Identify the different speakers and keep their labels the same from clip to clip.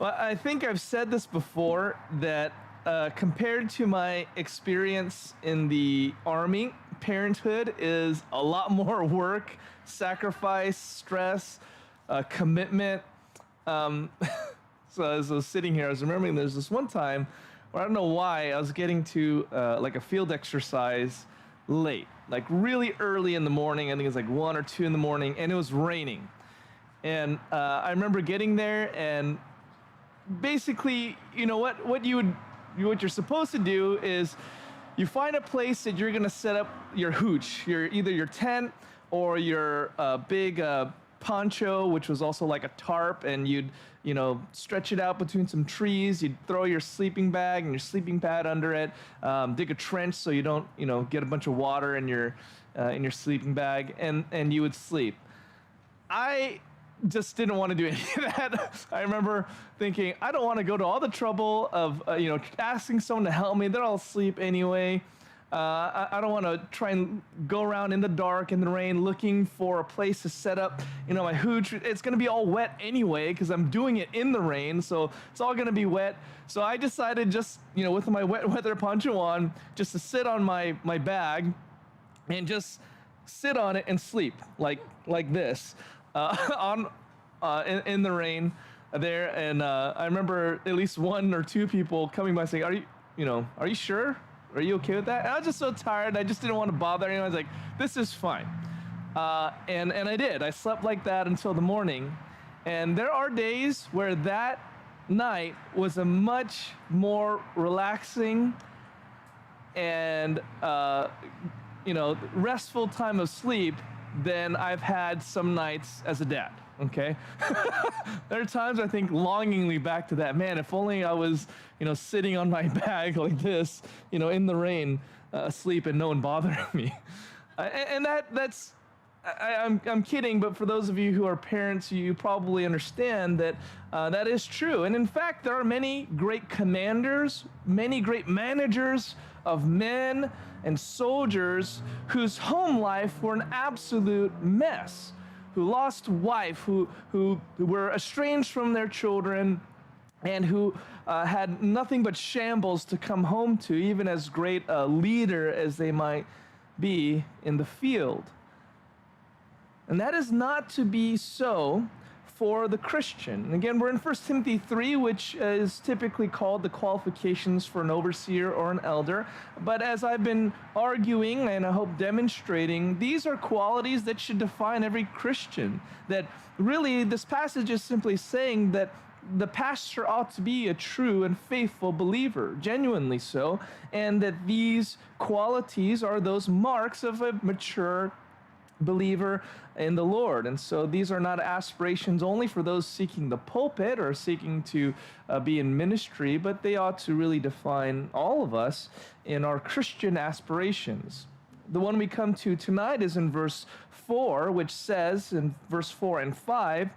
Speaker 1: Well, I think I've said this before that compared to my experience in the Army, parenthood is a lot more work, sacrifice, stress, commitment. Um, so as I was sitting here, I was remembering there's this one time where I don't know why I was getting to like a field exercise late, like really early in the morning. I think it was like 1 or 2 in the morning, and it was raining. And I remember getting there, and basically, you know what you're supposed to do is you find a place that you're gonna set up your hooch, either your tent or your big poncho, which was also like a tarp, and you'd stretch it out between some trees. You'd throw your sleeping bag and your sleeping pad under it, dig a trench so you don't get a bunch of water in your sleeping bag, and you would sleep. I just didn't want to do any of that. I remember thinking, I don't want to go to all the trouble of asking someone to help me. They're all asleep anyway. I don't want to try and go around in the dark, in the rain, looking for a place to set up my hooch. It's going to be all wet anyway because I'm doing it in the rain, so it's all going to be wet. So I decided just with my wet weather poncho on, just to sit on my bag and just sit on it and sleep like this. In the rain there, and I remember at least 1 or 2 people coming by saying, "Are you sure? Are you okay with that?" And I was just so tired. I just didn't want to bother anyone. I was like, "This is fine," and I did. I slept like that until the morning, and there are days where that night was a much more relaxing and restful time of sleep than I've had some nights as a dad. Okay, there are times I think longingly back to that. Man, if only I was, sitting on my bag like this, in the rain, asleep, and no one bothering me. And that's, I'm kidding, but for those of you who are parents, you probably understand that that is true. And in fact, there are many great commanders, many great managers of men and soldiers whose home life were an absolute mess, who lost wife, who were estranged from their children, and who had nothing but shambles to come home to, even as great a leader as they might be in the field. And that is not to be so for the Christian. And again, we're in 1 Timothy 3, which is typically called the qualifications for an overseer or an elder. But as I've been arguing and I hope demonstrating, these are qualities that should define every Christian. That really, this passage is simply saying that the pastor ought to be a true and faithful believer, genuinely so, and that these qualities are those marks of a mature believer in the Lord. And so these are not aspirations only for those seeking the pulpit or seeking to be in ministry, but they ought to really define all of us in our Christian aspirations. The one we come to tonight is in verse 4, which says in verse 4 and 5,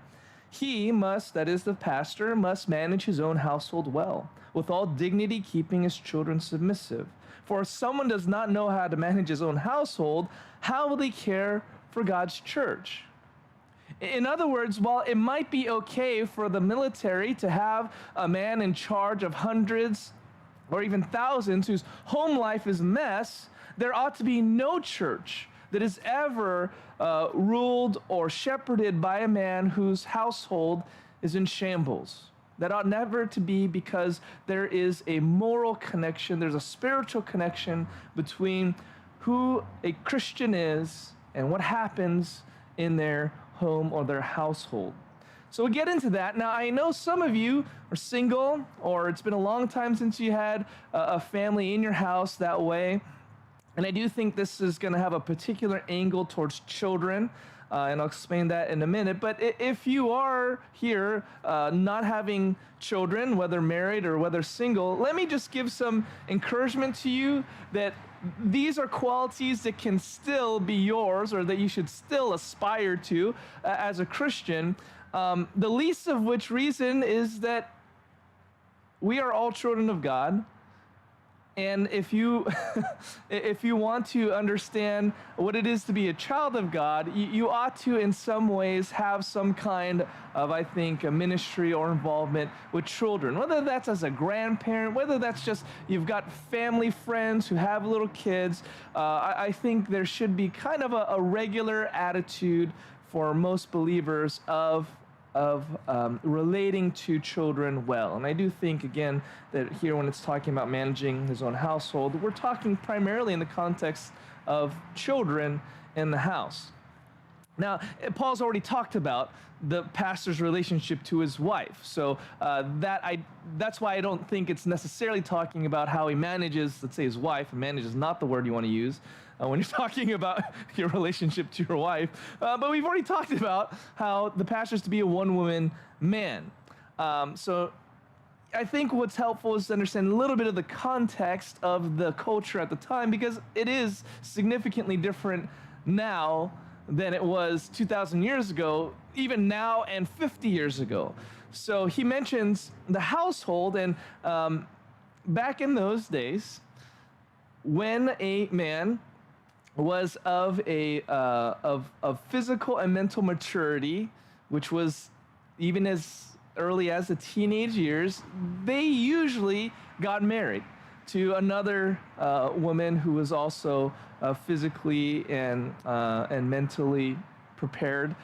Speaker 1: "He must," that is the pastor, "must manage his own household well, with all dignity, keeping his children submissive. For if someone does not know how to manage his own household, how will he care for God's church?" In other words, while it might be okay for the military to have a man in charge of hundreds or even thousands whose home life is a mess, there ought to be no church that is ever ruled or shepherded by a man whose household is in shambles. That ought never to be, because there is a moral connection, there's a spiritual connection between who a Christian is and what happens in their home or their household. So we'll get into that. Now, I know some of you are single, or it's been a long time since you had a family in your house that way. And I do think this is going to have a particular angle towards children, and I'll explain that in a minute. But if you are here not having children, whether married or whether single, let me just give some encouragement to you that these are qualities that can still be yours, or that you should still aspire to as a Christian. The least of which reason is that we are all children of God. And if you if you want to understand what it is to be a child of God, you ought to in some ways have some kind of, I think, a ministry or involvement with children, whether that's as a grandparent, whether that's just you've got family friends who have little kids. I think there should be kind of a regular attitude for most believers of relating to children well. And I do think, again, that here when it's talking about managing his own household, we're talking primarily in the context of children in the house. Now, Paul's already talked about the pastor's relationship to his wife. So that's why I don't think it's necessarily talking about how he manages, let's say, his wife. Manage is not the word you want to use when you're talking about your relationship to your wife. But we've already talked about how the pastor's to be a one-woman man. So I think what's helpful is to understand a little bit of the context of the culture at the time, because it is significantly different now than it was 2,000 years ago, even now and 50 years ago. So he mentions the household, and back in those days, when a man was of physical and mental maturity, which was even as early as the teenage years, they usually got married to another woman who was also physically and mentally prepared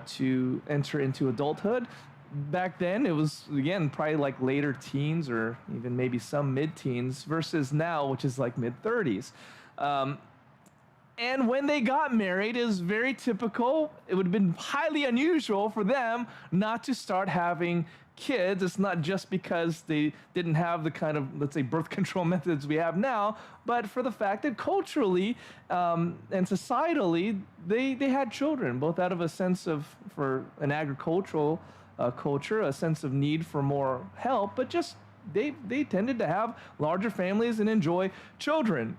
Speaker 1: to enter into adulthood. Back then, it was, again, probably like later teens or even maybe some mid-teens versus now, which is like mid-30s. And when they got married, it was very typical. It would have been highly unusual for them not to start having kids. It's not just because they didn't have the kind of, let's say, birth control methods we have now, but for the fact that culturally and societally, they had children, both out of a sense of, for an agricultural culture, a sense of need for more help, but just they tended to have larger families and enjoy children.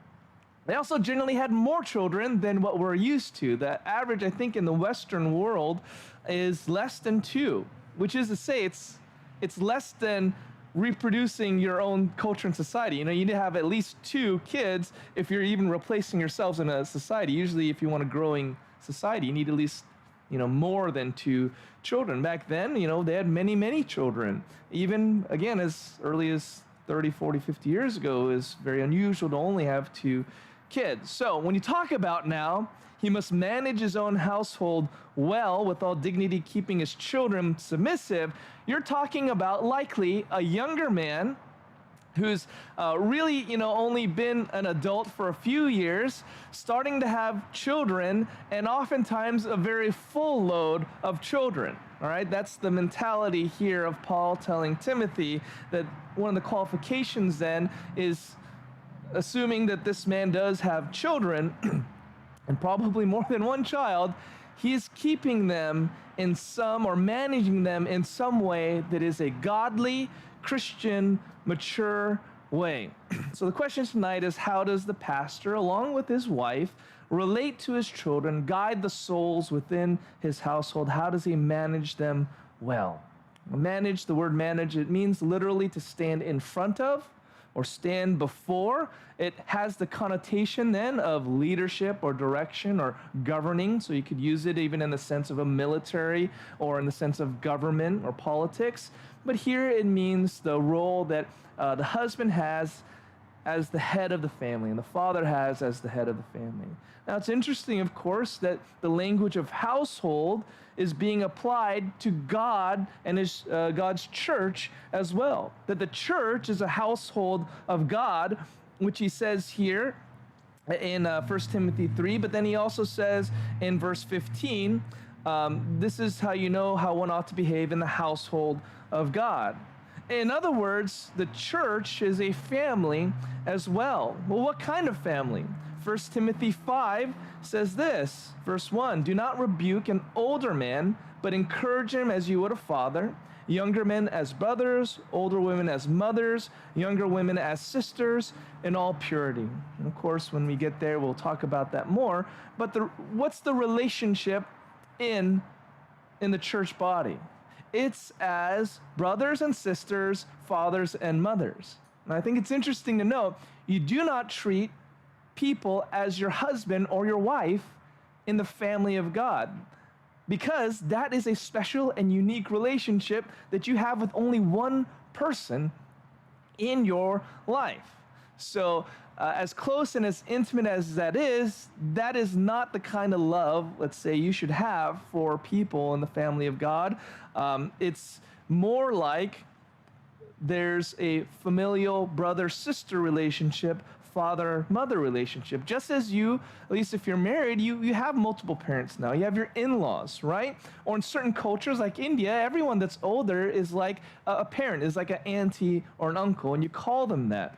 Speaker 1: They also generally had more children than what we're used to. The average, I think, in the Western world is less than 2, which is to say it's less than reproducing your own culture and society. You know, you need to have at least 2 kids if you're even replacing yourselves in a society. Usually, if you want a growing society, you need at least, more than 2 children. Back then, they had many, many children. Even, again, as early as 30, 40, 50 years ago, it was very unusual to only have 2 kids. So when you talk about now, he must manage his own household well with all dignity, keeping his children submissive, you're talking about likely a younger man who's really, only been an adult for a few years, starting to have children, and oftentimes a very full load of children. All right, that's the mentality here of Paul telling Timothy that one of the qualifications then is assuming that this man does have children, and probably more than one child, he's keeping them in some, or managing them in some way that is a godly, Christian, mature way. So the question tonight is, how does the pastor, along with his wife, relate to his children, guide the souls within his household? How does he manage them well? Manage, the word manage, it means literally to stand in front of or stand before. It has the connotation then of leadership or direction or governing, so you could use it even in the sense of a military or in the sense of government or politics. But here it means the role that the husband has as the head of the family and the father has as the head of the family. Now it's interesting, of course, that the language of household is being applied to God and his God's church as well. That the church is a household of God, which he says here in 1 Timothy 3, but then he also says in verse 15, this is how you know how one ought to behave in the household of God. In other words, the church is a family as well. Well, what kind of family? 1 Timothy 5 says this, verse 1, do not rebuke an older man, but encourage him as you would a father, younger men as brothers, older women as mothers, younger women as sisters, in all purity. And of course, when we get there, we'll talk about that more. But what's the relationship in the church body? It's as brothers and sisters, fathers and mothers. And I think it's interesting to note, you do not treat people as your husband or your wife in the family of God, because that is a special and unique relationship that you have with only one person in your life. So as close and as intimate as that is not the kind of love, let's say, you should have for people in the family of God. It's more like there's a familial brother-sister relationship, father-mother relationship. Just as you, at least if you're married, you have multiple parents now. You have your in-laws, right? Or in certain cultures like India, everyone that's older is like a parent, is like an auntie or an uncle, and you call them that.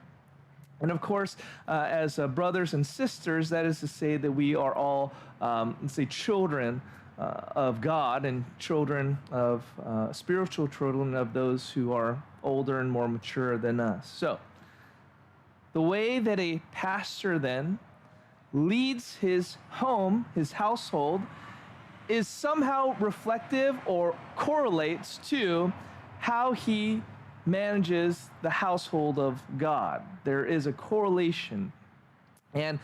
Speaker 1: And of course, as brothers and sisters, that is to say that we are all, let's say, children of God and children of spiritual children of those who are older and more mature than us. So the way that a pastor then leads his home, his household, is somehow reflective or correlates to how he manages the household of God. There is a correlation. And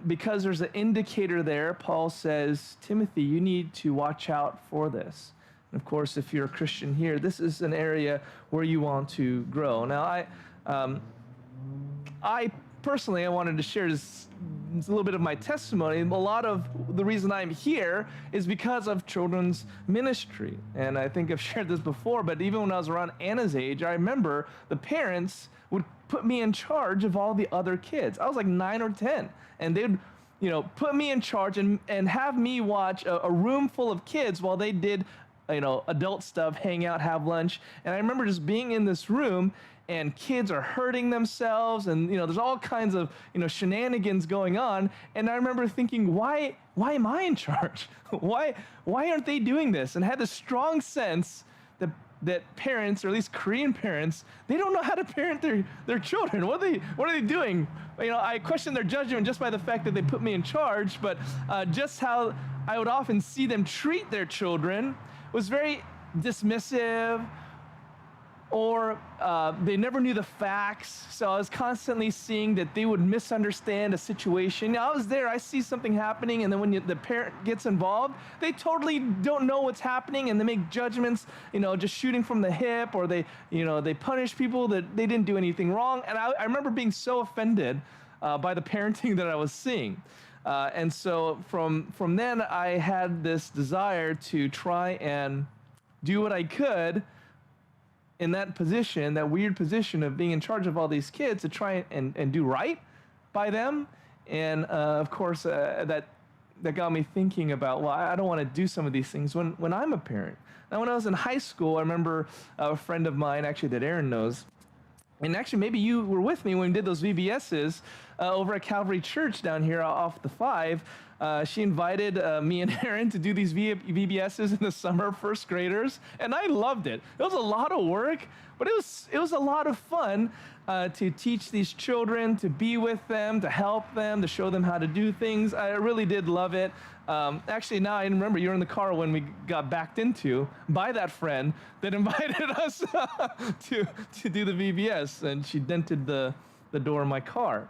Speaker 1: because there's an indicator there, Paul says, Timothy, you need to watch out for this. And of course, if you're a Christian here, this is an area where you want to grow. Now, I personally, I wanted to share this, a little bit of my testimony. A lot of the reason I'm here is because of children's ministry. And I think I've shared this before, but even when I was around Anna's age, I remember the parents would put me in charge of all the other kids. I was like 9 or 10, and they'd, put me in charge and have me watch a room full of kids while they did, adult stuff, hang out, have lunch. And I remember just being in this room, and kids are hurting themselves, and there's all kinds of shenanigans going on. And I remember thinking, why am I in charge? Why aren't they doing this? And I had this strong sense that parents, or at least Korean parents, they don't know how to parent their children. What are they doing? I question their judgment just by the fact that they put me in charge, but just how I would often see them treat their children was very dismissive, or they never knew the facts. So I was constantly seeing that they would misunderstand a situation. I was there, I see something happening, and then when the parent gets involved, they totally don't know what's happening, and they make judgments, just shooting from the hip, or they punish people that they didn't do anything wrong. And I remember being so offended by the parenting that I was seeing. And so from then, I had this desire to try and do what I could in that position, that weird position of being in charge of all these kids, to try and do right by them. And of course, that got me thinking about, well, I don't want to do some of these things when I'm a parent. Now, when I was in high school, I remember a friend of mine, actually, that Aaron knows, and actually maybe you were with me when we did those VBSs over at Calvary Church down here off the 5. She invited me and Aaron to do these VBSs in the summer, first graders, and I loved it. It was a lot of work, but it was a lot of fun to teach these children, to be with them, to help them, to show them how to do things. I really did love it. Actually, now I remember you were in the car when we got backed into by that friend that invited us to do the VBS, and she dented the door of my car.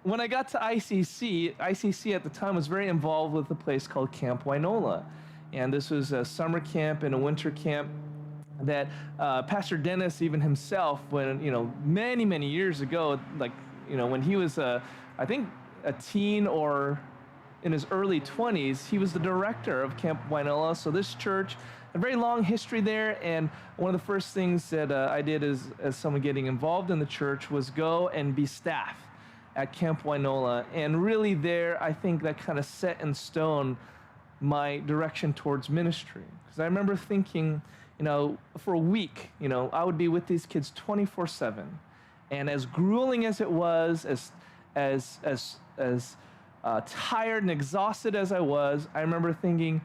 Speaker 1: When I got to ICC at the time was very involved with a place called Camp Wainola. And this was a summer camp and a winter camp that Pastor Dennis even himself, when, many, many years ago, when he was, I think, a teen or in his early 20s, he was the director of Camp Wainola. So this church, a very long history there, and one of the first things that I did as someone getting involved in the church was go and be staff at Camp Wainola. And really there, I think that kind of set in stone my direction towards ministry. Because I remember thinking, for a week, I would be with these kids 24/7. And as grueling as it was, as tired and exhausted as I was, I remember thinking,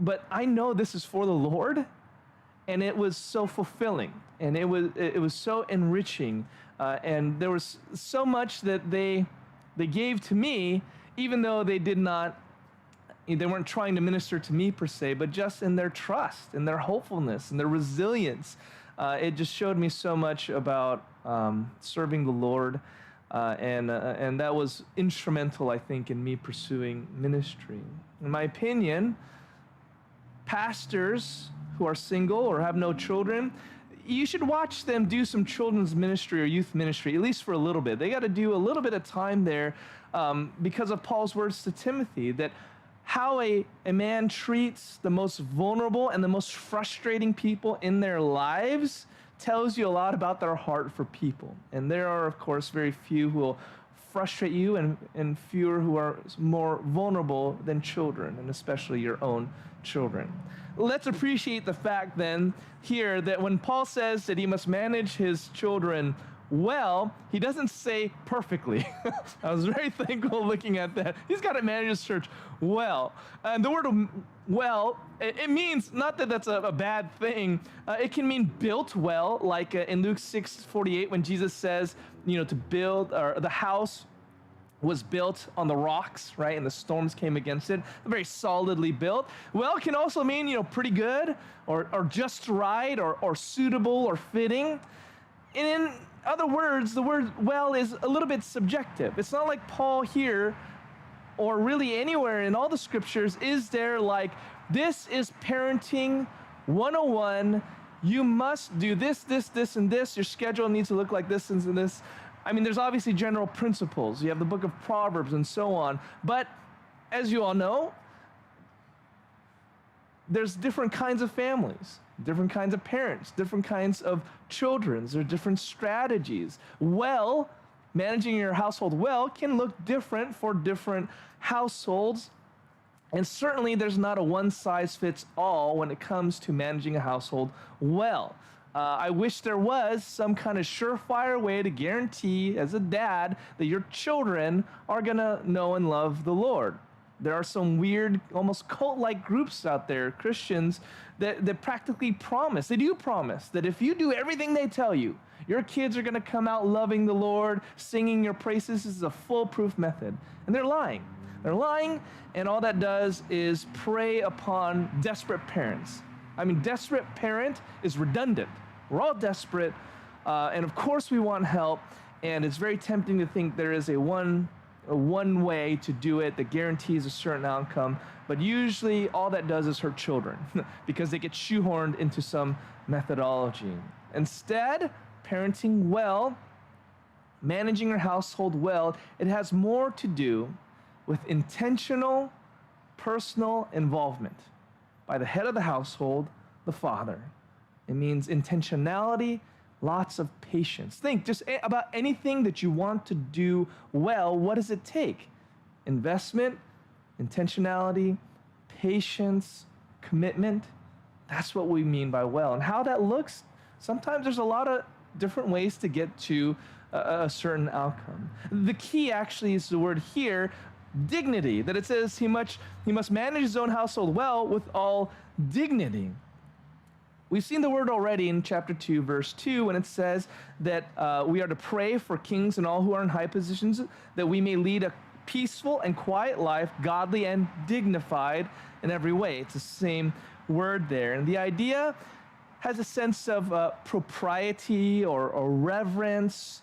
Speaker 1: but I know this is for the Lord, and it was so fulfilling, and it was so enriching, and there was so much that they gave to me, even though they weren't trying to minister to me per se, but just in their trust, in their hopefulness, and their resilience. it just showed me so much about serving the Lord, and that was instrumental, I think, in me pursuing ministry. In my opinion, pastors who are single or have no children, you should watch them do some children's ministry or youth ministry, at least for a little bit. They got to do a little bit of time there because of Paul's words to Timothy, that how a man treats the most vulnerable and the most frustrating people in their lives tells you a lot about their heart for people. And there are, of course, very few who will frustrate you and fewer who are more vulnerable than children, and especially your own children. Let's appreciate the fact then here that when Paul says that he must manage his children well, he doesn't say perfectly. I was very thankful looking at that. He's got to manage his church well. And the word well, it means not that that's a bad thing. It can mean built well, like in Luke 6:48 when Jesus says, to build, or the house was built on the rocks, right? And the storms came against it, very solidly built. Well, it can also mean, pretty good or just right or suitable or fitting. And in other words, the word well is a little bit subjective. It's not like Paul here or really anywhere in all the scriptures is there like, this is parenting 101. You must do this, this, this, and this. Your schedule needs to look like this and this. I mean, there's obviously general principles. You have the book of Proverbs and so on. But as you all know, there's different kinds of families, different kinds of parents, different kinds of children. There are different strategies. Well, managing your household well can look different for different households. And certainly there's not a one-size-fits-all when it comes to managing a household well. I wish there was some kind of surefire way to guarantee as a dad that your children are going to know and love the Lord. There are some weird, almost cult-like groups out there, Christians, that practically promise, they do promise, that if you do everything they tell you, your kids are going to come out loving the Lord, singing your praises. This is a foolproof method. And they're lying. They're lying, and all that does is prey upon desperate parents. I mean, desperate parent is redundant. We're all desperate, and of course we want help, and it's very tempting to think there is a one way to do it that guarantees a certain outcome, but usually all that does is hurt children because they get shoehorned into some methodology. Instead, parenting well, managing your household well, it has more to do with intentional, personal involvement by the head of the household, the father. It means intentionality, lots of patience. Think just about anything that you want to do well. What does it take? Investment, intentionality, patience, commitment. That's what we mean by well. And how that looks, sometimes there's a lot of different ways to get to a certain outcome. The key actually is the word here, dignity, that it says he must manage his own household well with all dignity. We've seen the word already in chapter 2, verse 2, when it says that we are to pray for kings and all who are in high positions, that we may lead a peaceful and quiet life, godly and dignified in every way. It's the same word there. And the idea has a sense of propriety or reverence.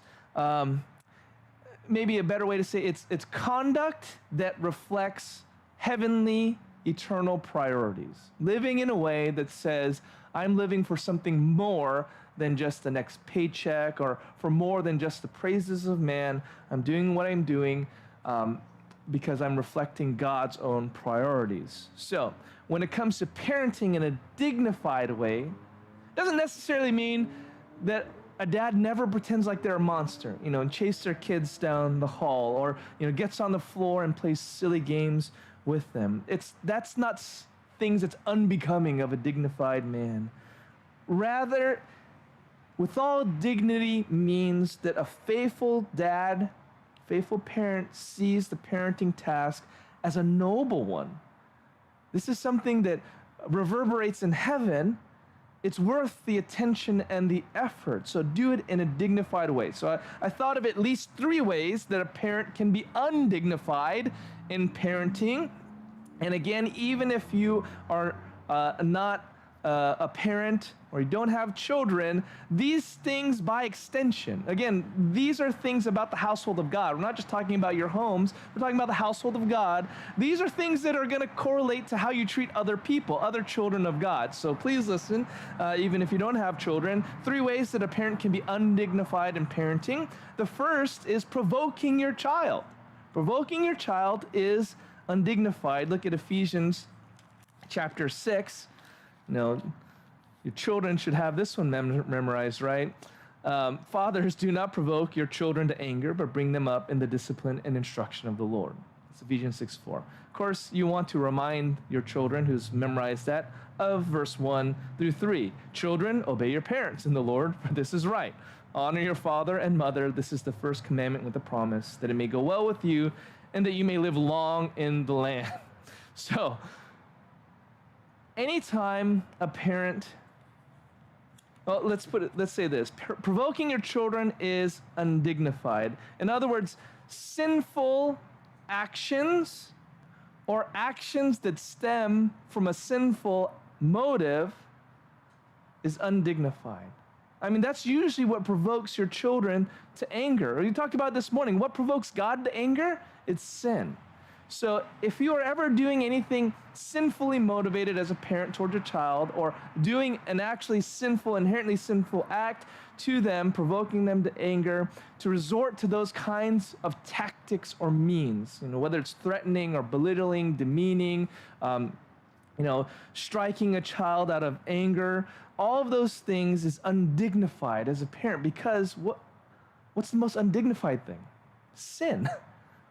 Speaker 1: Maybe a better way to say it's conduct that reflects heavenly, eternal priorities. Living in a way that says, I'm living for something more than just the next paycheck or for more than just the praises of man. I'm doing what I'm doing because I'm reflecting God's own priorities. So when it comes to parenting in a dignified way, it doesn't necessarily mean that a dad never pretends like they're a monster, and chase their kids down the hall or, gets on the floor and plays silly games with them. That's not things that's unbecoming of a dignified man. Rather, with all dignity means that a faithful dad, faithful parent sees the parenting task as a noble one. This is something that reverberates in heaven. It's worth the attention and the effort. So do it in a dignified way. So I thought of at least 3 ways that a parent can be undignified in parenting. And again, even if you are not a parent or you don't have children, these things by extension, again, these are things about the household of God. We're not just talking about your homes, we're talking about the household of God. These are things that are going to correlate to how you treat other people, other children of God. So please listen, even if you don't have children, 3 ways that a parent can be undignified in parenting. The first is provoking your child. Provoking your child is undignified. Look at Ephesians chapter 6. Your children should have this one memorized, right? Fathers, do not provoke your children to anger, but bring them up in the discipline and instruction of the Lord. It's Ephesians 6:4. Of course, you want to remind your children who's memorized that of verse 1 through 3. Children, obey your parents in the Lord, for this is right. Honor your father and mother. This is the first commandment with a promise, that it may go well with you and that you may live long in the land. So, anytime a parent, well, let's say this, provoking your children is undignified. In other words, sinful actions or actions that stem from a sinful motive is undignified. I mean, that's usually what provokes your children to anger. You talked about this morning, what provokes God to anger? It's sin. So if you are ever doing anything sinfully motivated as a parent towards your child, or doing an actually sinful, inherently sinful act to them, provoking them to anger, to resort to those kinds of tactics or means, whether it's threatening or belittling, demeaning, striking a child out of anger, all of those things is undignified as a parent, because what's the most undignified thing? Sin.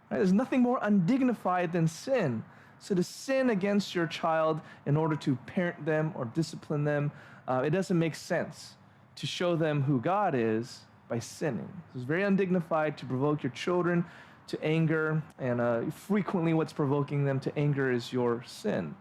Speaker 1: Right? There's nothing more undignified than sin. So to sin against your child in order to parent them or discipline them, it doesn't make sense to show them who God is by sinning. It's very undignified to provoke your children to anger, and frequently what's provoking them to anger is your sin.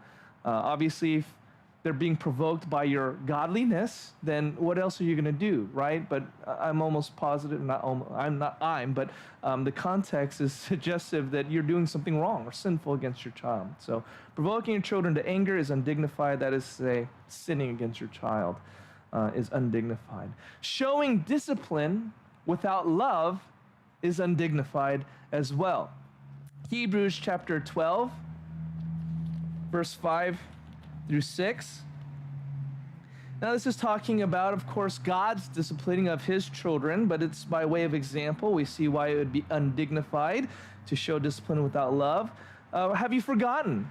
Speaker 1: Obviously, if they're being provoked by your godliness, then what else are you going to do, right? But I'm almost positive, but the context is suggestive that you're doing something wrong or sinful against your child. So provoking your children to anger is undignified. That is to say, sinning against your child is undignified. Showing discipline without love is undignified as well. Hebrews chapter 12, verse 5 through 6. Now this is talking about, of course, God's disciplining of his children, but it's by way of example. We see why it would be undignified to show discipline without love. Have you forgotten?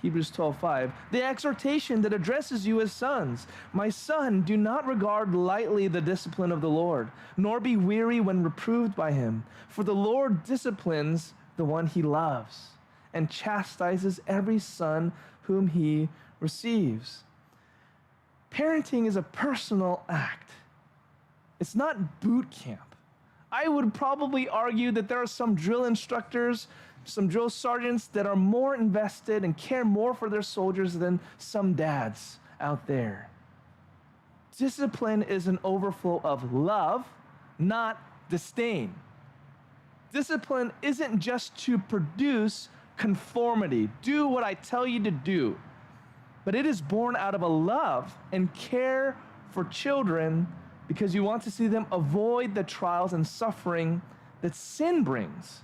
Speaker 1: Hebrews 12:5. The exhortation that addresses you as sons. My son, do not regard lightly the discipline of the Lord, nor be weary when reproved by him. For the Lord disciplines the one he loves and chastises every son whom he receives. Parenting is a personal act. It's not boot camp. I would probably argue that there are some drill instructors, some drill sergeants that are more invested and care more for their soldiers than some dads out there. Discipline is an overflow of love, not disdain. Discipline isn't just to produce conformity. Do what I tell you to do. But it is born out of a love and care for children because you want to see them avoid the trials and suffering that sin brings.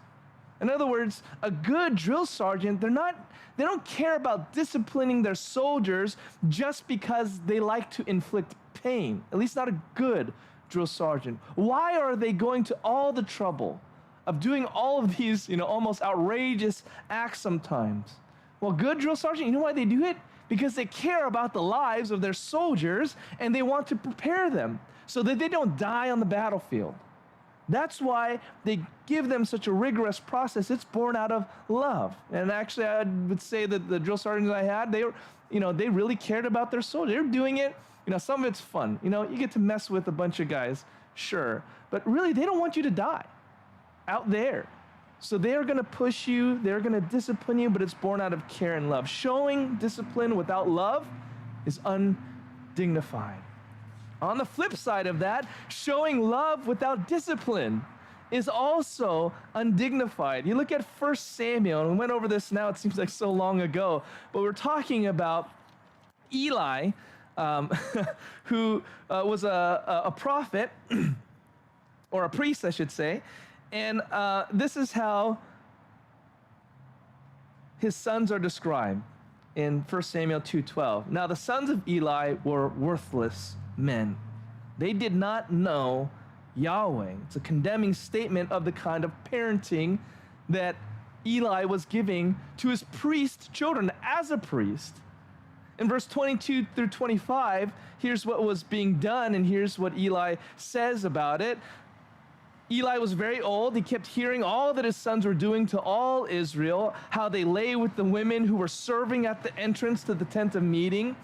Speaker 1: In other words, a good drill sergeant, they don't care about disciplining their soldiers just because they like to inflict pain. At least not a good drill sergeant. Why are they going to all the trouble of doing all of these, almost outrageous acts sometimes? Well, good drill sergeant, you know why they do it? Because they care about the lives of their soldiers and they want to prepare them so that they don't die on the battlefield. That's why they give them such a rigorous process. It's born out of love. And actually, I would say that the drill sergeants I had, they really cared about their soldiers. They're doing it, some of it's fun. You get to mess with a bunch of guys, sure. But really, they don't want you to die out there. So they are going to push you, they're going to discipline you, but it's born out of care and love. Showing discipline without love is undignified. On the flip side of that, showing love without discipline is also undignified. You look at 1 Samuel, and we went over this now, it seems like so long ago, but we're talking about Eli um, who was a prophet, or a priest, I should say. And this is how his sons are described in 1 Samuel 2:12. Now the sons of Eli were worthless men. They did not know Yahweh. It's a condemning statement of the kind of parenting that Eli was giving to his priest children as a priest. In verse 22 through 25, here's what was being done, and here's what Eli says about it. Eli was very old. He kept hearing all that his sons were doing to all Israel, how they lay with the women who were serving at the entrance to the tent of meeting.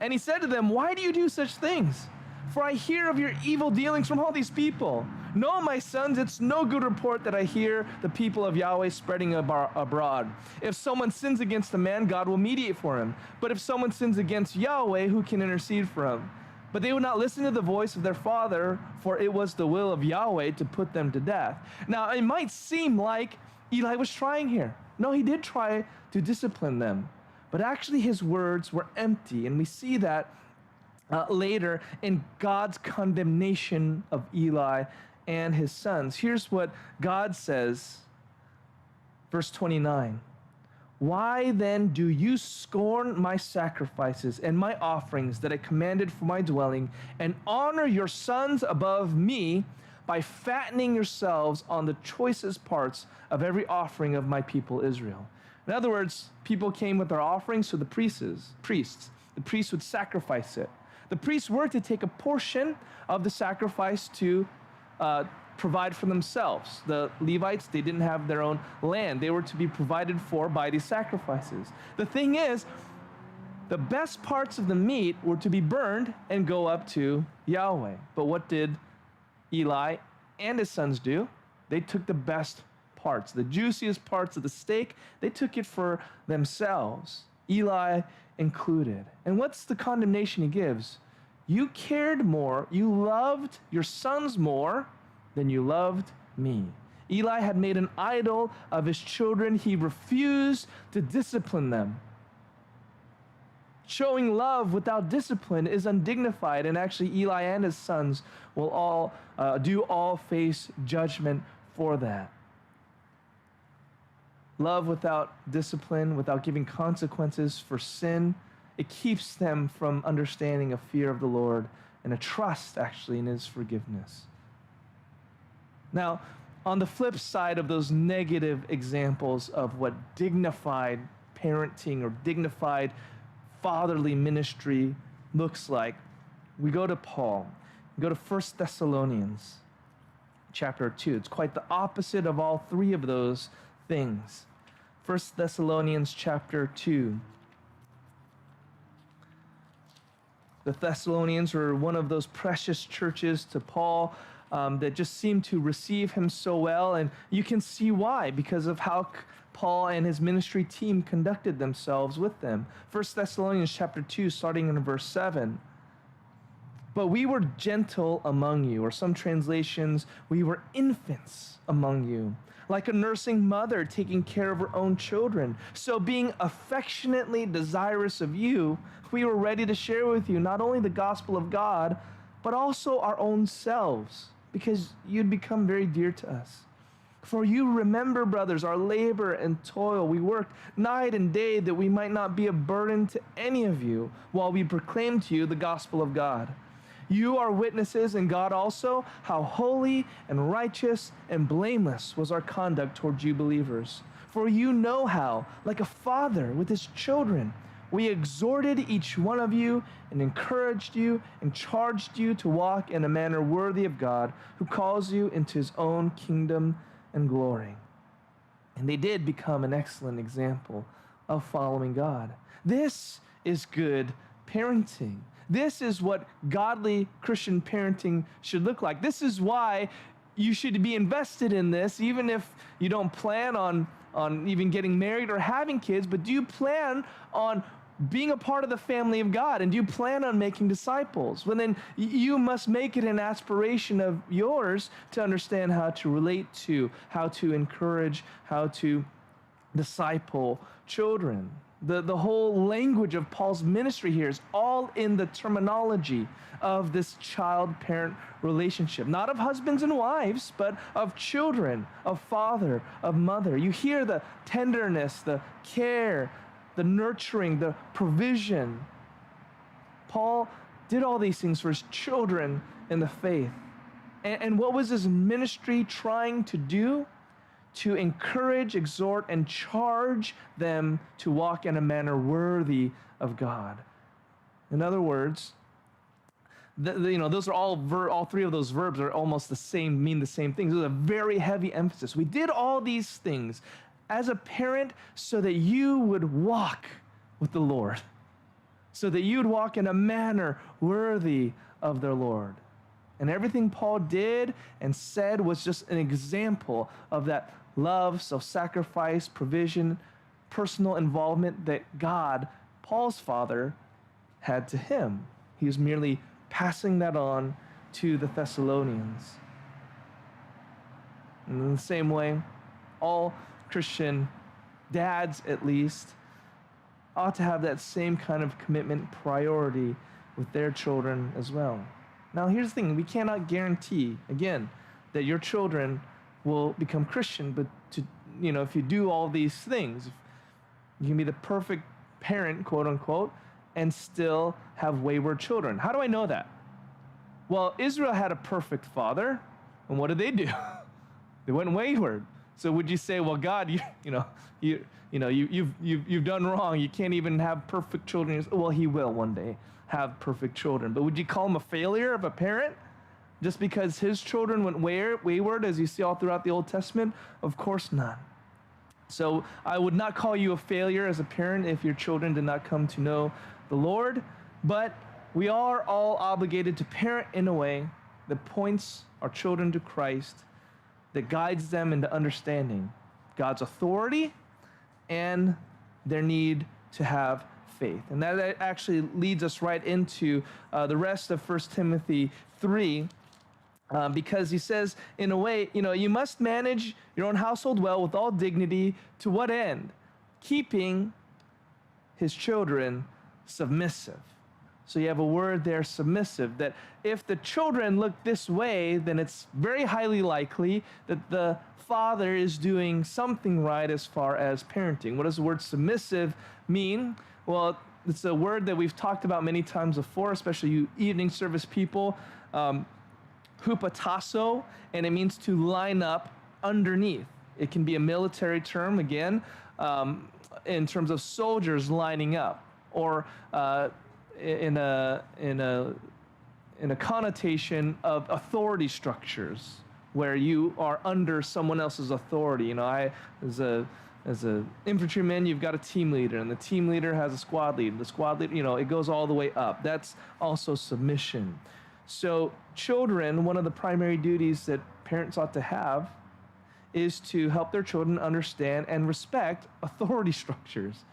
Speaker 1: And he said to them, "Why do you do such things? For I hear of your evil dealings from all these people. No, my sons, it's no good report that I hear the people of Yahweh spreading abroad. If someone sins against a man, God will mediate for him. But if someone sins against Yahweh, who can intercede for him?" But they would not listen to the voice of their father, for it was the will of Yahweh to put them to death. Now, it might seem like Eli was trying here. No, he did try to discipline them. But actually, his words were empty. And we see that later in God's condemnation of Eli and his sons. Here's what God says, verse 29. "Why then do you scorn my sacrifices and my offerings that I commanded for my dwelling, and honor your sons above me by fattening yourselves on the choicest parts of every offering of my people Israel?" In other words, people came with their offerings to the priests. The priests would sacrifice it. The priests were to take a portion of the sacrifice to provide for themselves. The Levites, they didn't have their own land. They were to be provided for by these sacrifices. The thing is, the best parts of the meat were to be burned and go up to Yahweh. But what did Eli and his sons do? They took the best parts, the juiciest parts of the steak. They took it for themselves, Eli included. And what's the condemnation he gives? You cared more, you loved your sons more than you loved me. Eli had made an idol of his children. He refused to discipline them. Showing love without discipline is undignified, and actually Eli and his sons will all face judgment for that. Love without discipline, without giving consequences for sin, it keeps them from understanding a fear of the Lord and a trust actually in his forgiveness. Now, on the flip side of those negative examples of what dignified parenting or dignified fatherly ministry looks like, we go to Paul. We go to 1 Thessalonians chapter 2. It's quite the opposite of all three of those things. 1 Thessalonians chapter 2. The Thessalonians were one of those precious churches to Paul that just seemed to receive him so well. And you can see why, because of how Paul and his ministry team conducted themselves with them. 1 Thessalonians chapter 2, starting in verse 7. "But we were gentle among you," or some translations, "we were infants among you, like a nursing mother taking care of her own children. So being affectionately desirous of you, we were ready to share with you not only the gospel of God, but also our own selves, because you'd become very dear to us. For you remember, brothers, our labor and toil. We worked night and day that we might not be a burden to any of you while we proclaim to you the gospel of God. You are witnesses, and God also, how holy and righteous and blameless was our conduct towards you believers. For you know how, like a father with his children, we exhorted each one of you and encouraged you and charged you to walk in a manner worthy of God, who calls you into his own kingdom and glory." And they did become an excellent example of following God. This is good parenting. This is what godly Christian parenting should look like. This is why you should be invested in this, even if you don't plan on even getting married or having kids, but do you plan on being a part of the family of God, and do you plan on making disciples? Well, then you must make it an aspiration of yours to understand how to relate to, how to encourage, how to disciple children. The whole language of Paul's ministry here is all in the terminology of this child-parent relationship. Not of husbands and wives, but of children, of father, of mother. You hear the tenderness, the care, the nurturing, the provision. Paul did all these things for his children in the faith. And what was his ministry trying to do? To encourage, exhort, and charge them to walk in a manner worthy of God. In other words, those are all three of those verbs are almost the same, mean the same things. There's a very heavy emphasis. We did all these things as a parent so that you would walk with the Lord, so that you'd walk in a manner worthy of the Lord. And everything Paul did and said was just an example of that love, self-sacrifice, provision, personal involvement that God, Paul's father, had to him. He was merely passing that on to the Thessalonians. And in the same way, all Christian dads, at least, ought to have that same kind of commitment priority with their children as well. Now, here's the thing. We cannot guarantee, again, that your children will become Christian, but if you do all these things, you can be the perfect parent, quote unquote, and still have wayward children. How do I know that? Well, Israel had a perfect father, and what did they do? They went wayward. So would you say, well, God, you've done wrong. You can't even have perfect children. Well, he will one day have perfect children. But would you call him a failure of a parent just because his children went wayward, as you see all throughout the Old Testament? Of course not. So I would not call you a failure as a parent if your children did not come to know the Lord, but we are all obligated to parent in a way that points our children to Christ, that guides them into understanding God's authority and their need to have faith. And that actually leads us right into the rest of 1 Timothy 3, because he says, in a way, you must manage your own household well with all dignity. To what end? Keeping his children submissive. So you have a word there, submissive, that if the children look this way, then it's very highly likely that the father is doing something right as far as parenting. What does the word submissive mean? Well, it's a word that we've talked about many times before, especially you evening service people. Hupatasso, and it means to line up underneath. It can be a military term, again, in terms of soldiers lining up, or in a connotation of authority structures where you are under someone else's authority. As a infantryman, you've got a team leader, and the team leader has a squad leader. The squad leader, it goes all the way up. That's also submission. So children, one of the primary duties that parents ought to have is to help their children understand and respect authority structures.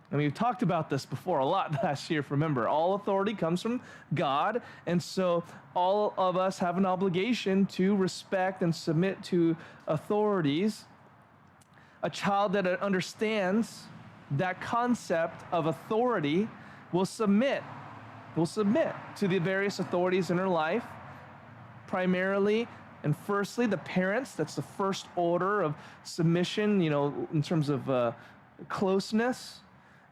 Speaker 1: And we've talked about this before a lot last year. Remember, all authority comes from God, and so all of us have an obligation to respect and submit to authorities. A child that understands that concept of authority will submit to the various authorities in her life, primarily and firstly the parents. That's the first order of submission, in terms of closeness,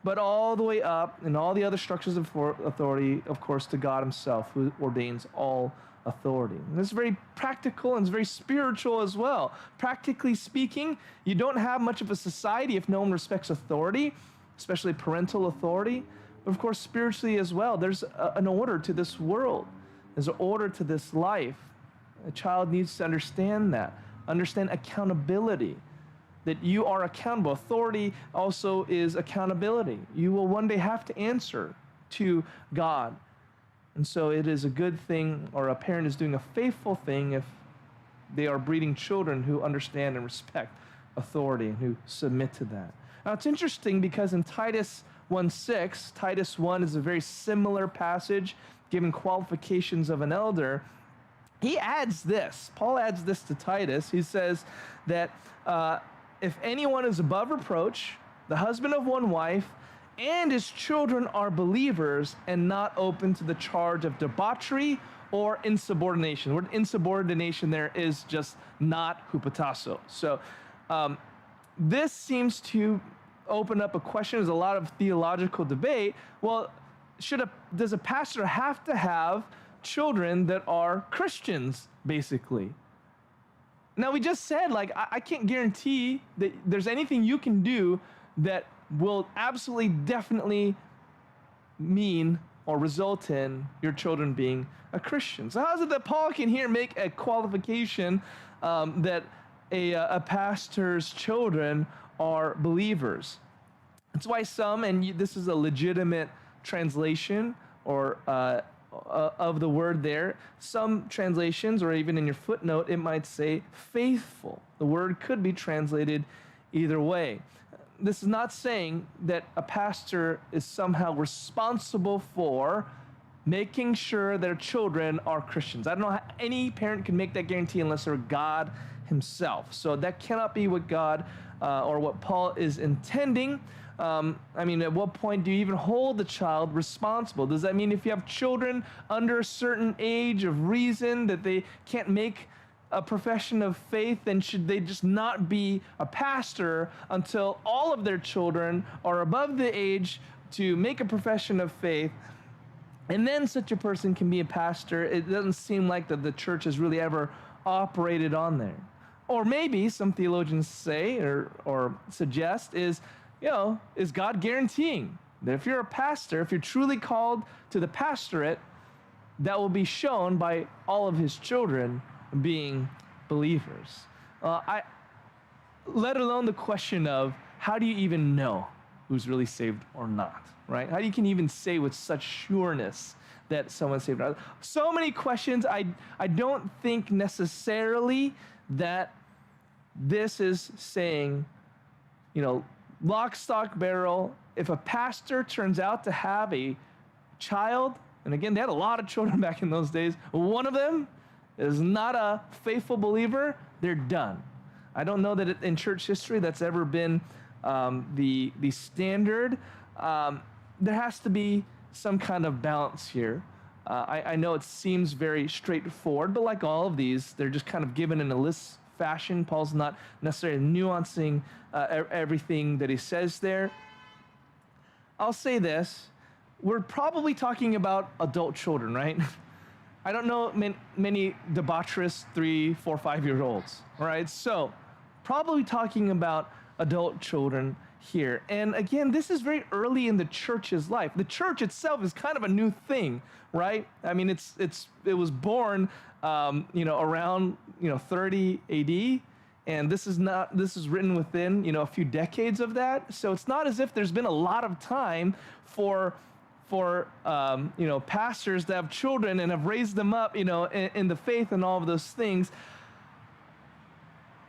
Speaker 1: but all the way up in all the other structures of authority, of course, to God himself, who ordains all authority. And it's very practical and it's very spiritual as well. Practically speaking, you don't have much of a society if no one respects authority, especially parental authority. But of course, spiritually as well, there's an order to this world. There's an order to this life. A child needs to understand that, understand accountability, that you are accountable. Authority also is accountability. You will one day have to answer to God. And so it is a good thing, or a parent is doing a faithful thing, if they are breeding children who understand and respect authority and who submit to that. Now, it's interesting because in Titus 1:6, Titus 1 is a very similar passage giving qualifications of an elder. He adds this. Paul adds this to Titus. He says that if anyone is above reproach, the husband of one wife, and his children are believers and not open to the charge of debauchery or insubordination. The word insubordination there is just not hupotasso. So this seems to open up a question. There's a lot of theological debate. Well, does a pastor have to have children that are Christians, basically? Now, we just said, like, I can't guarantee that there's anything you can do that will absolutely, definitely mean or result in your children being a Christian. So how is it that Paul can here make a qualification that a pastor's children are believers? That's why some, and this is a legitimate translation or of the word there, some translations, or even in your footnote, it might say faithful. The word could be translated either way. This is not saying that a pastor is somehow responsible for making sure their children are Christians. I don't know how any parent can make that guarantee unless they're God himself. So that cannot be what God or what Paul is intending. I mean, at what point do you even hold the child responsible? Does that mean if you have children under a certain age of reason that they can't make a profession of faith, then should they just not be a pastor until all of their children are above the age to make a profession of faith, and then such a person can be a pastor? It doesn't seem like that the church has really ever operated on there. Or maybe some theologians say or suggest is God guaranteeing that if you're a pastor, if you're truly called to the pastorate, that will be shown by all of his children being believers? Let alone the question of how do you even know who's really saved or not, right? How do you can even say with such sureness that someone's saved or not? So many questions. I don't think necessarily that this is saying, lock, stock, barrel. If a pastor turns out to have a child, and again, they had a lot of children back in those days, one of them is not a faithful believer, they're done. I don't know that in church history that's ever been the standard. There has to be some kind of balance here. I know it seems very straightforward, but like all of these, they're just kind of given in a list fashion. Paul's not necessarily nuancing everything that he says there. I'll say this. We're probably talking about adult children, right? I don't know many debaucherous 3, 4, 5-year-olds, all right? So probably talking about adult children here. And again, this is very early in the church's life. The church itself is kind of a new thing, right? I mean, it was born, around 30 AD, and this is written within a few decades of that. So it's not as if there's been a lot of time for pastors that have children and have raised them up, in the faith and all of those things.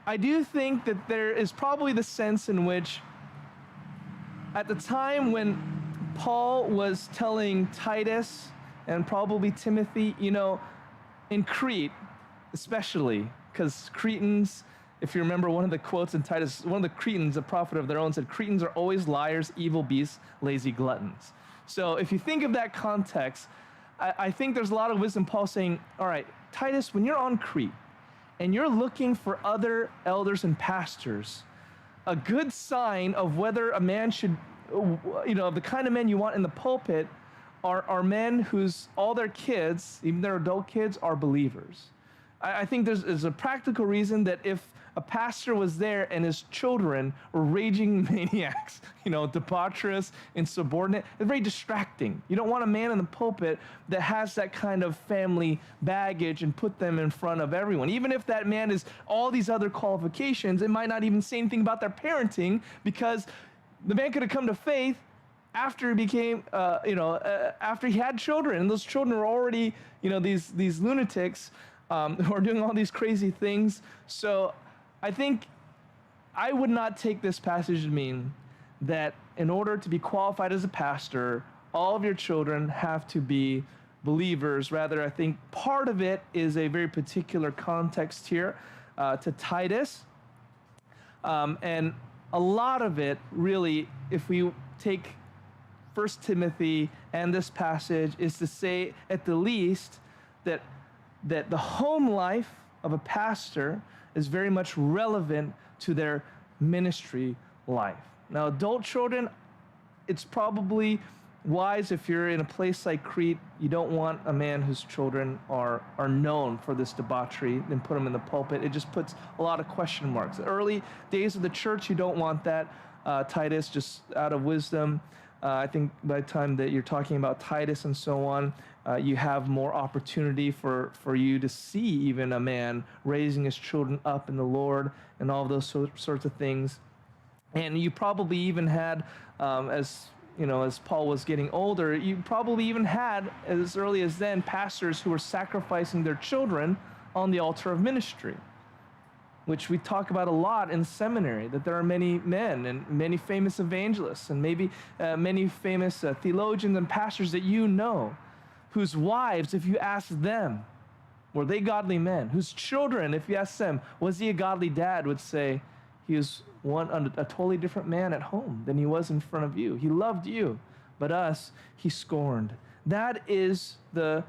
Speaker 1: I do think that there is probably the sense in which at the time when Paul was telling Titus and probably Timothy, in Crete especially, because Cretans, if you remember one of the quotes in Titus, one of the Cretans, a prophet of their own, said, Cretans are always liars, evil beasts, lazy gluttons. So if you think of that context, I think there's a lot of wisdom. Paul saying, all right, Titus, when you're on Crete and you're looking for other elders and pastors, a good sign of whether a man should, of the kind of men you want in the pulpit are men whose all their kids, even their adult kids, are believers. I think there's a practical reason that if a pastor was there and his children were raging maniacs, debaucherous, insubordinate, it's very distracting. You don't want a man in the pulpit that has that kind of family baggage and put them in front of everyone. Even if that man is all these other qualifications, it might not even say anything about their parenting, because the man could have come to faith after he became, after he had children, and those children were already, these lunatics who are doing all these crazy things. So I think I would not take this passage to mean that in order to be qualified as a pastor, all of your children have to be believers. Rather, I think part of it is a very particular context here to Titus. And a lot of it really, if we take 1 Timothy and this passage is to say, at the least, that the home life of a pastor is very much relevant to their ministry life. Now, adult children, it's probably wise if you're in a place like Crete, you don't want a man whose children are known for this debauchery and put them in the pulpit. It just puts a lot of question marks. The early days of the church, you don't want that. Titus, just out of wisdom, I think by the time that you're talking about Titus and so on, you have more opportunity for you to see even a man raising his children up in the Lord and all of those sorts of things. And you probably even had, as Paul was getting older, you probably even had, as early as then, pastors who were sacrificing their children on the altar of ministry, which we talk about a lot in seminary, that there are many men and many famous evangelists and maybe many famous theologians and pastors that you know, whose wives, if you ask them, were they godly men? Whose children, if you ask them, was he a godly dad, would say he was a totally different man at home than he was in front of you. He loved you, but us, he scorned. That is the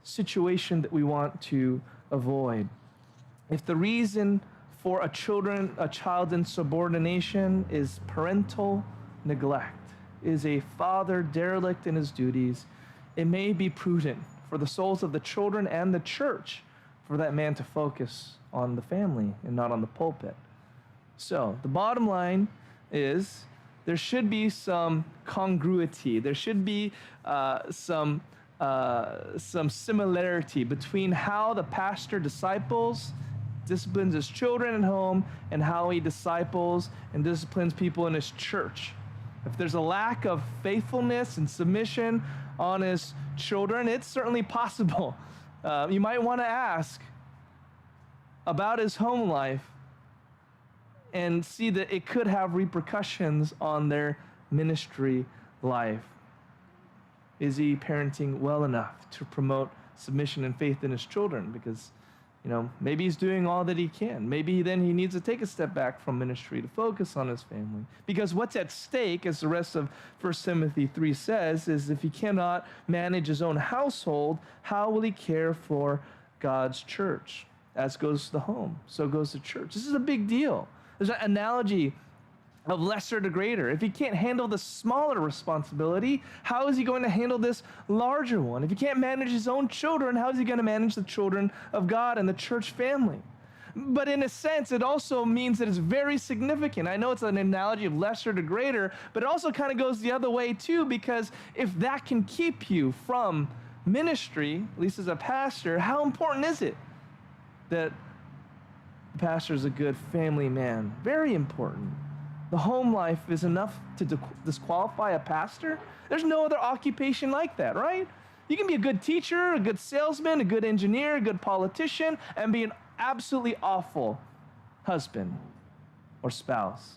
Speaker 1: situation that we want to avoid. If the reason for a child's insubordination is parental neglect, is a father derelict in his duties, it may be prudent for the souls of the children and the church for that man to focus on the family and not on the pulpit. So the bottom line is there should be some congruity. There should be some similarity between how the pastor disciples his children at home and how he disciples and disciplines people in his church. If there's a lack of faithfulness and submission on his children, it's certainly possible. You might want to ask about his home life and see that it could have repercussions on their ministry life. Is he parenting well enough to promote submission and faith in his children? Because maybe he's doing all that he can. Maybe then he needs to take a step back from ministry to focus on his family. Because what's at stake, as the rest of 1 Timothy 3 says, is if he cannot manage his own household, how will he care for God's church? As goes the home, so goes the church. This is a big deal. There's an analogy of lesser to greater. If he can't handle the smaller responsibility, how is he going to handle this larger one? If he can't manage his own children, how is he going to manage the children of God and the church family? But in a sense, it also means that it's very significant. I know it's an analogy of lesser to greater, but it also kind of goes the other way too, because if that can keep you from ministry, at least as a pastor, how important is it that the pastor is a good family man? Very important. The home life is enough to disqualify a pastor. There's no other occupation like that, right? You can be a good teacher, a good salesman, a good engineer, a good politician, and be an absolutely awful husband or spouse,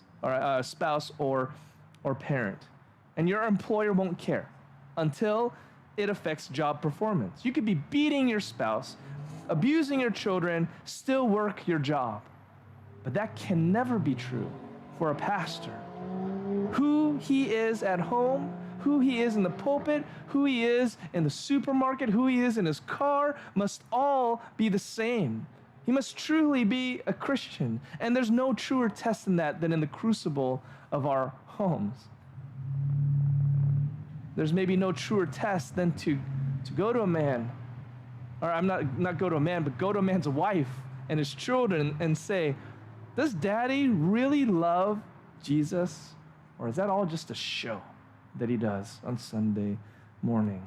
Speaker 1: or parent. And your employer won't care until it affects job performance. You could be beating your spouse, abusing your children, still work your job. But that can never be true for a pastor. Who he is at home, who he is in the pulpit, who he is in the supermarket, who he is in his car, must all be the same. He must truly be a Christian. And there's no truer test in that than in the crucible of our homes. There's maybe no truer test than to go to a man, or I'm not go to a man, but go to a man's wife and his children and say, does daddy really love Jesus? Or is that all just a show that he does on Sunday morning?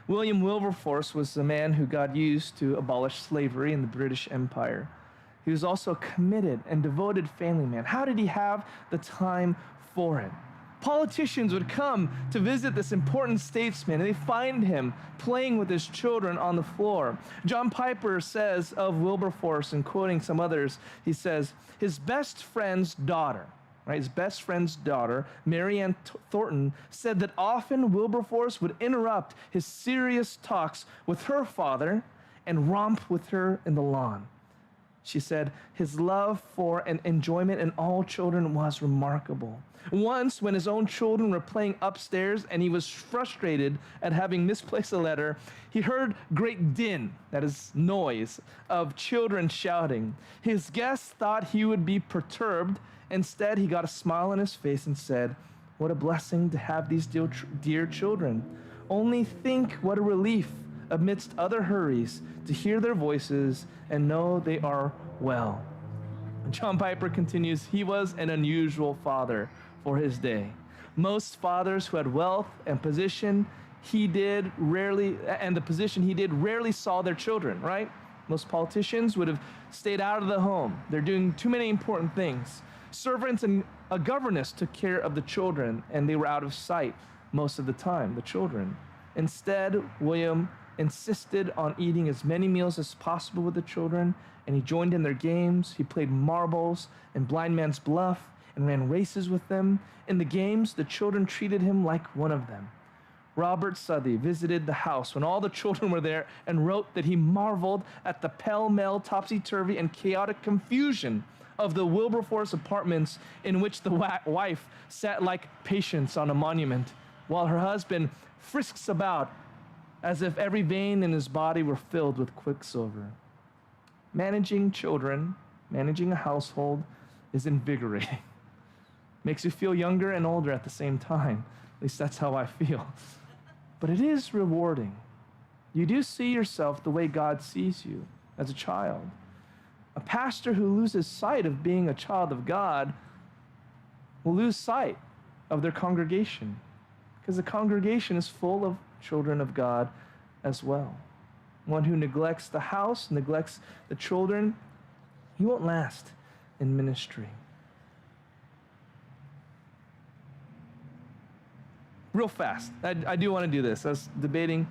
Speaker 1: William Wilberforce was the man who God used to abolish slavery in the British Empire. He was also a committed and devoted family man. How did he have the time for it? Politicians would come to visit this important statesman, and they find him playing with his children on the floor. John Piper says of Wilberforce, and quoting some others, he says, his best friend's daughter, Mary Ann Thornton, said that often Wilberforce would interrupt his serious talks with her father and romp with her in the lawn. She said, his love for and enjoyment in all children was remarkable. Once, when his own children were playing upstairs and he was frustrated at having misplaced a letter, he heard great din, that is noise, of children shouting. His guests thought he would be perturbed. Instead, he got a smile on his face and said, what a blessing to have these dear children. Only think what a relief amidst other hurries to hear their voices and know they are well. John Piper continues, he was an unusual father for his day. Most fathers who had wealth and position rarely saw their children, right? Most politicians would have stayed out of the home. They're doing too many important things. Servants and a governess took care of the children, and they were out of sight most of the time, the children. Instead, William insisted on eating as many meals as possible with the children, and he joined in their games. He played marbles and blind man's bluff and ran races with them. In the games, the children treated him like one of them. Robert Southey visited the house when all the children were there and wrote that he marveled at the pell-mell, topsy-turvy, and chaotic confusion of the Wilberforce apartments in which the wife sat like Patience on a monument, while her husband frisks about as if every vein in his body were filled with quicksilver. Managing children, managing a household is invigorating. Makes you feel younger and older at the same time. At least that's how I feel. But it is rewarding. You do see yourself the way God sees you as a child. A pastor who loses sight of being a child of God will lose sight of their congregation, because the congregation is full of children of God as well. One who neglects the house, neglects the children, he won't last in ministry. Real fast, I do want to do this. I was debating,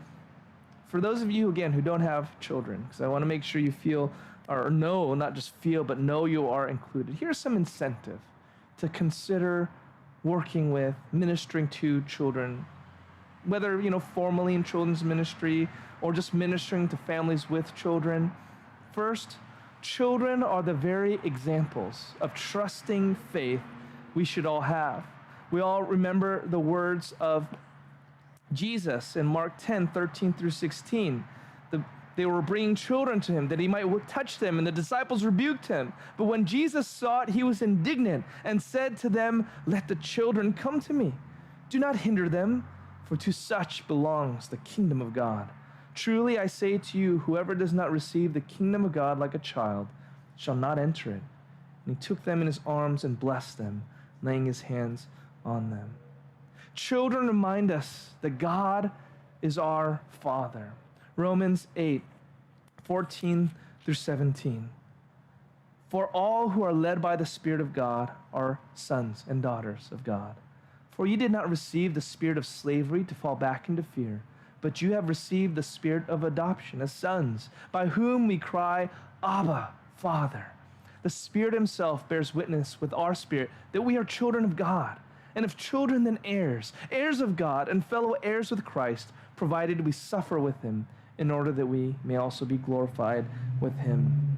Speaker 1: for those of you, again, who don't have children, because I want to make sure you feel, or know, not just feel, but know you are included. Here's some incentive to consider working with, ministering to children, whether, formally in children's ministry or just ministering to families with children. First, children are the very examples of trusting faith we should all have. We all remember the words of Jesus in Mark 10:13-16. They were bringing children to him that he might touch them, and the disciples rebuked him. But when Jesus saw it, he was indignant and said to them, let the children come to me. Do not hinder them, for to such belongs the kingdom of God. Truly I say to you, whoever does not receive the kingdom of God like a child shall not enter it. And he took them in his arms and blessed them, laying his hands on them. Children remind us that God is our Father. Romans 8:14-17. For all who are led by the Spirit of God are sons and daughters of God. For you did not receive the spirit of slavery to fall back into fear, but you have received the spirit of adoption as sons, by whom we cry, Abba, Father. The Spirit himself bears witness with our spirit that we are children of God. And if children, then heirs, heirs of God and fellow heirs with Christ, provided we suffer with him, in order that we may also be glorified with him.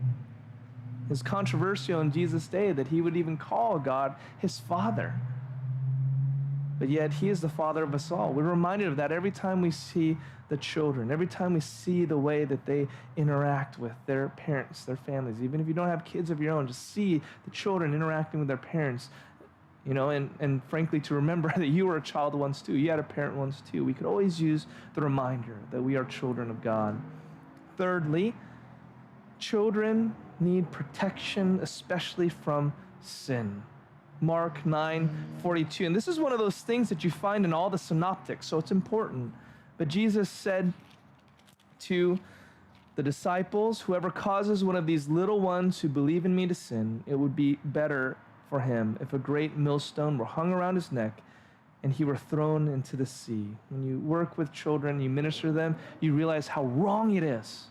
Speaker 1: It's controversial in Jesus' day that he would even call God his Father. But yet he is the Father of us all. We're reminded of that every time we see the children, every time we see the way that they interact with their parents, their families. Even if you don't have kids of your own, just see the children interacting with their parents. And frankly, to remember that you were a child once too. You had a parent once too. We could always use the reminder that we are children of God. Thirdly, children need protection, especially from sin. Mark 9:42. And this is one of those things that you find in all the synoptics, so it's important. But Jesus said to the disciples, whoever causes one of these little ones who believe in me to sin, it would be better for him if a great millstone were hung around his neck and he were thrown into the sea. When you work with children, you minister to them, you realize how wrong it is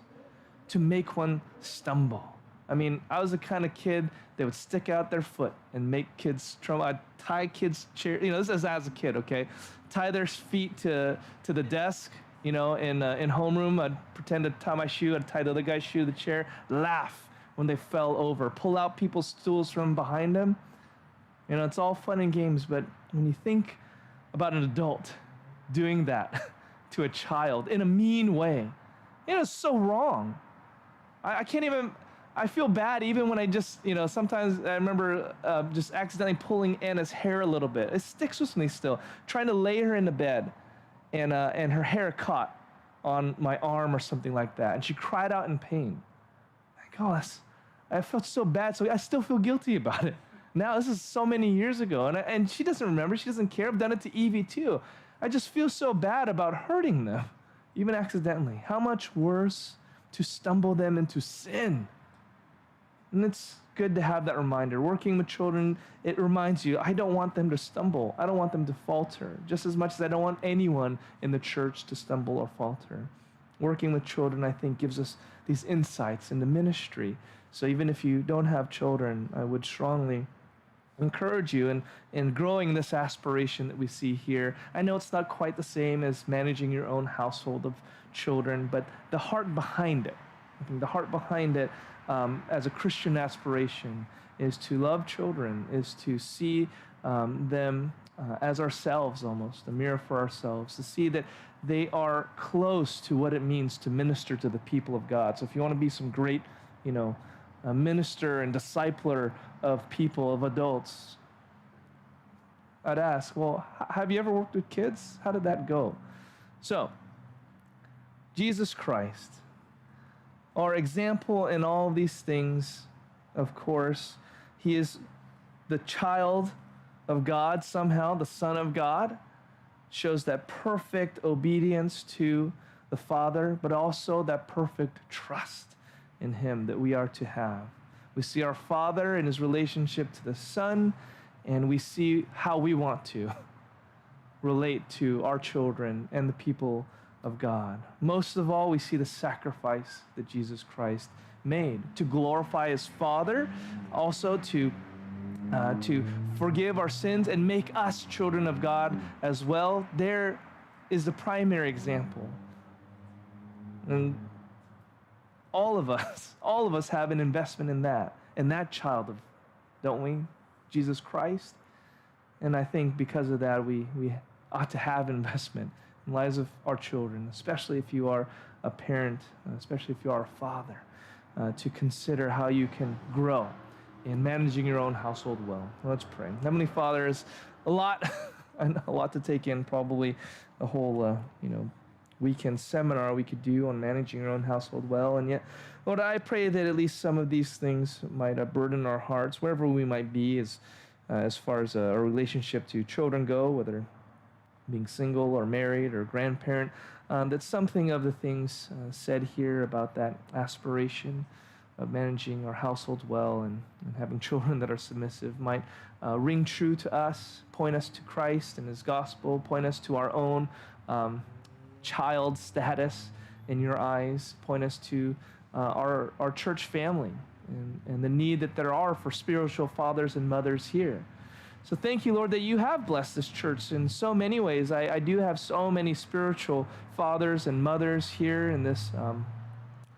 Speaker 1: to make one stumble. I mean, I was the kind of kid that would stick out their foot and make kids trouble. I'd tie kids' chair, this is as a kid, okay? Tie their feet to the desk, in homeroom. I'd pretend to tie my shoe. I'd tie the other guy's shoe to the chair, laugh when they fell over, pull out people's stools from behind them. You know, it's all fun and games, but when you think about an adult doing that to a child in a mean way, you know, it's so wrong. I can't even, I feel bad even when I just, you know, sometimes I remember just accidentally pulling Anna's hair a little bit. It sticks with me still, trying to lay her in the bed, and her hair caught on my arm or something like that, and she cried out in pain. Like, oh, I felt so bad, so I still feel guilty about it. Now, this is so many years ago, and she doesn't remember, she doesn't care. I've done it to Evie too. I just feel so bad about hurting them, even accidentally. How much worse to stumble them into sin. And it's good to have that reminder. Working with children, it reminds you, I don't want them to stumble. I don't want them to falter, just as much as I don't want anyone in the church to stumble or falter. Working with children, I think, gives us these insights into ministry. So even if you don't have children, I would strongly encourage you in growing this aspiration that we see here. I know it's not quite the same as managing your own household of children, but the heart behind it, I think the heart behind it, as a Christian aspiration, is to love children, is to see them as ourselves almost, a mirror for ourselves, to see that they are close to what it means to minister to the people of God. So if you want to be some great, you know, minister and discipler of people, of adults, I'd ask, well, have you ever worked with kids? How did that go? So, Jesus Christ, our example in all these things, of course, he is the child of God somehow, the Son of God, shows that perfect obedience to the Father, but also that perfect trust in him that we are to have. We see our Father in his relationship to the Son, and we see how we want to relate to our children and the people of God. Most of all, we see the sacrifice that Jesus Christ made to glorify his Father, also to forgive our sins and make us children of God as well. There is the primary example. And all of us have an investment in that child of, don't we? Jesus Christ. And I think because of that, we ought to have investment in the lives of our children, especially if you are a parent, especially if you are a father, to consider how you can grow in managing your own household well. Let's pray. Heavenly Father, there's a lot to take in, probably a whole, weekend seminar we could do on managing your own household well. And yet, Lord, I pray that at least some of these things might burden our hearts, wherever we might be, as far as our relationship to children go, whether being single or married or grandparent, that something of the things said here about that aspiration of managing our households well and having children that are submissive might ring true to us, point us to Christ and his gospel, point us to our own child status in your eyes, point us to our church family and the need that there are for spiritual fathers and mothers here. So thank you, Lord, that you have blessed this church in so many ways. I do have so many spiritual fathers and mothers here in this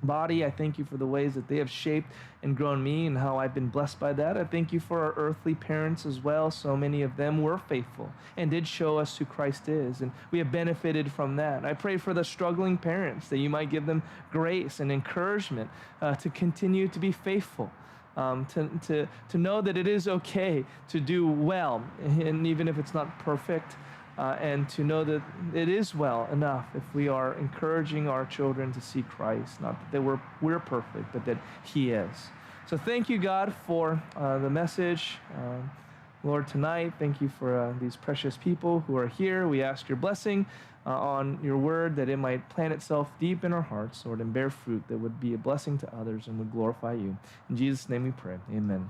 Speaker 1: body. I thank you for the ways that they have shaped and grown me and how I've been blessed by that. I thank you for our earthly parents as well. So many of them were faithful and did show us who Christ is, and we have benefited from that. I pray for the struggling parents that you might give them grace and encouragement to continue to be faithful. To know that it is okay to do well, and even if it's not perfect, and to know that it is well enough if we are encouraging our children to see Christ, not that we're perfect, but that he is. So thank you, God, for the message. Lord, tonight, thank you for these precious people who are here. We ask your blessing on your word, that it might plant itself deep in our hearts, Lord, and bear fruit that would be a blessing to others and would glorify you. In Jesus' name we pray. Amen.